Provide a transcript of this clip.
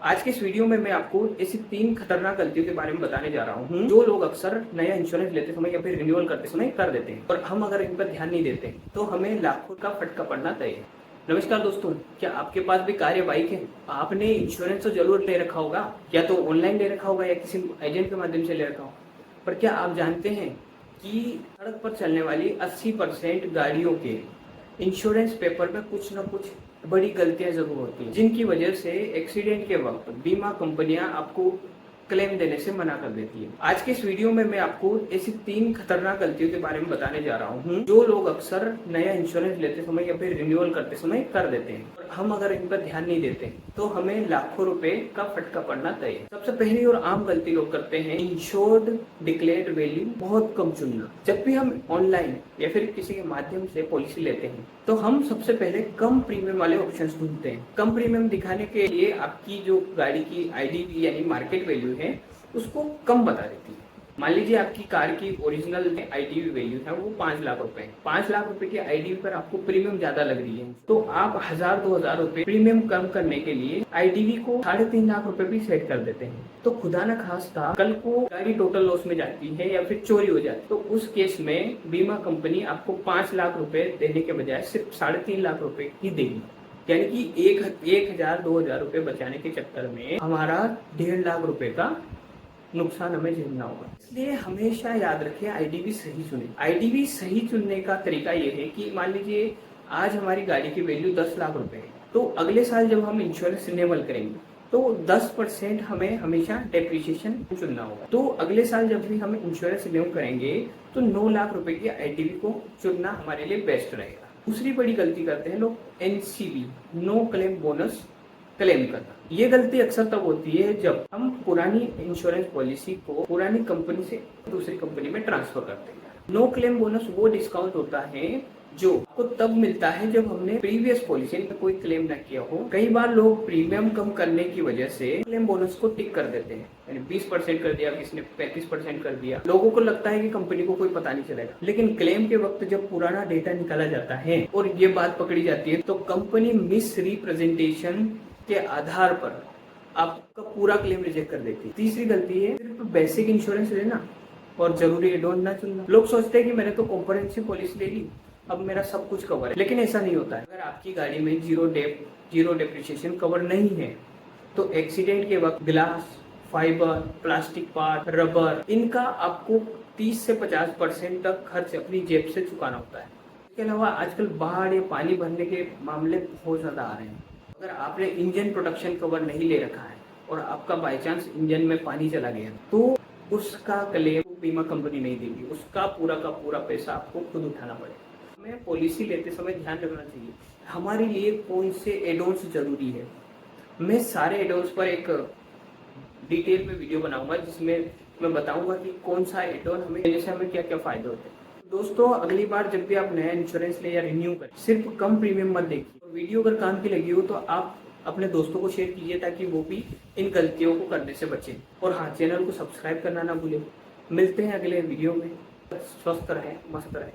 आज के इस वीडियो में मैं आपको ऐसी 3 खतरनाक गलतियों के बारे में बताने जा रहा हूँ जो लोग अक्सर नया इंश्योरेंस लेते समय या फिर रिन्यूअल करते समय कर देते हैं और हम अगर इन पर ध्यान नहीं देते तो हमें लाखों का फटका पड़ना तय है। नमस्कार दोस्तों, क्या आपके पास भी कार या बाइक है? आपने इंश्योरेंस तो जरूर ले रखा होगा, या तो ऑनलाइन ले रखा होगा या किसी एजेंट के माध्यम से ले रखा होगा। पर क्या आप जानते हैं कि सड़क पर चलने वाली 80% गाड़ियों के इंश्योरेंस पेपर में कुछ न कुछ बड़ी गलतियां जरूर होती हैं, जिनकी वजह से एक्सीडेंट के वक्त बीमा कंपनियां आपको क्लेम देने से मना कर देती है। आज के इस वीडियो में मैं आपको ऐसी 3 खतरनाक गलतियों के बारे में बताने जा रहा हूँ जो लोग अक्सर नया इंश्योरेंस लेते समय या फिर रिन्यूअल करते समय कर देते हैं और हम अगर इन पर ध्यान नहीं देते तो हमें लाखों रुपए का फटका पड़ना तय है। सबसे पहली और आम गलती लोग करते हैं इंश्योर्ड डिक्लेयर्ड वैल्यू बहुत कम चुनना। जब भी हम ऑनलाइन या फिर किसी के माध्यम से पॉलिसी लेते हैं तो हम सबसे पहले कम प्रीमियम वाले ऑप्शंस ढूंढते हैं। कम प्रीमियम दिखाने के लिए आपकी जो गाड़ी की आईडीवी यानी मार्केट वैल्यू है उसको कम बता देती है। मान लीजिए आपकी कार की ओरिजिनल आईडीवी वैल्यू है वो 5 लाख रुपए है। 5 लाख रुपए की आईडीवी पर आपको प्रीमियम ज्यादा लग रही है तो आप 1000-2000 रुपए प्रीमियम कम करने के लिए आईडीवी को 3.5 लाख रुपए भी सेट कर देते हैं। तो खुदा न खास्ता कल को गाड़ी टोटल लॉस में जाती है या फिर चोरी हो जाती है तो उस केस में बीमा कंपनी आपको 5 लाख रुपए देने के बजाय सिर्फ 3.5 लाख रुपए ही देगी। यानी कि 1000-2000 रुपए बचाने के चक्कर में हमारा 1.5 लाख रुपए का नुकसान हमें झेलना होगा। इसलिए हमेशा याद रखें आईडीवी सही चुने। आईडीवी सही चुनने का तरीका ये है कि मान लीजिए आज हमारी गाड़ी की वैल्यू 10 लाख रुपए है तो अगले साल जब हम इंश्योरेंस रिन्यूअल करेंगे तो 10% हमें हमेशा डेप्रिसिएशन चुनना होगा। तो अगले साल जब भी हम इंश्योरेंस रिन्यू करेंगे तो 9 लाख रुपए की आईडीवी को चुनना हमारे लिए बेस्ट रहेगा। दूसरी बड़ी गलती करते हैं लोग NCB no claim bonus claim करना। ये गलती अक्सर तब होती है जब हम पुरानी इंश्योरेंस पॉलिसी को पुरानी कंपनी से दूसरी कंपनी में ट्रांसफर करते हैं। नो क्लेम बोनस वो डिस्काउंट होता है जो आपको तब मिलता है जब हमने प्रीवियस पॉलिसी में कोई क्लेम न किया हो। कई बार लोग प्रीमियम कम करने की वजह से क्लेम बोनस को टिक कर देते हैं, यानी 20% कर दिया, किसी ने 35% कर दिया। लोगों को लगता है कि कंपनी को कोई पता नहीं चलेगा, लेकिन क्लेम के वक्त जब पुराना डेटा निकाला जाता है और ये बात पकड़ी जाती है तो कंपनी मिस रिप्रेजेंटेशन के आधार पर आपका पूरा क्लेम रिजेक्ट कर देती है। तीसरी गलती है सिर्फ बेसिक इंश्योरेंस लेना और जरूरी एड ऑन ना चुनना। लोग सोचते हैं कि मैंने तो कॉम्प्रिहेंसिव पॉलिसी ले ली, अब मेरा सब कुछ कवर है, लेकिन ऐसा नहीं होता है। अगर आपकी गाड़ी में जीरो डेप्रिसिएशन कवर नहीं है तो एक्सीडेंट के वक्त glass, fibre, plastic part, rubber, इनका आपको 30 से 50% तक खर्च अपनी जेब से चुकाना होता है। इसके अलावा आजकल बाढ़ या पानी भरने के मामले बहुत ज्यादा आ रहे हैं। अगर आपने इंजन प्रोटेक्शन कवर नहीं ले रखा है और आपका बाई चांस इंजन में पानी चला गया तो उसका क्लेम बीमा कंपनी नहीं देगी, उसका पूरा का पूरा पैसा आपको खुद उठाना पड़ेगा। हमें पॉलिसी लेते समय ध्यान रखना चाहिए हमारे लिए कौन से एडोन्स जरूरी है। मैं सारे एडोन्स पर एक डिटेल में वीडियो बनाऊंगा जिसमें मैं बताऊंगा कि कौन सा एडोन हमें देने से हमें क्या क्या फायदे होते हैं। दोस्तों, अगली बार जब भी आप नया इंश्योरेंस ले या रिन्यू करें सिर्फ कम प्रीमियम मत देखिए। वीडियो अगर काम की लगी हो तो आप अपने दोस्तों को शेयर कीजिए ताकि वो भी इन गलतियों को करने से बचें। और हाँ, चैनल को सब्सक्राइब करना ना भूलें। मिलते हैं अगले वीडियो में। स्वस्थ रहें, मस्त रहें।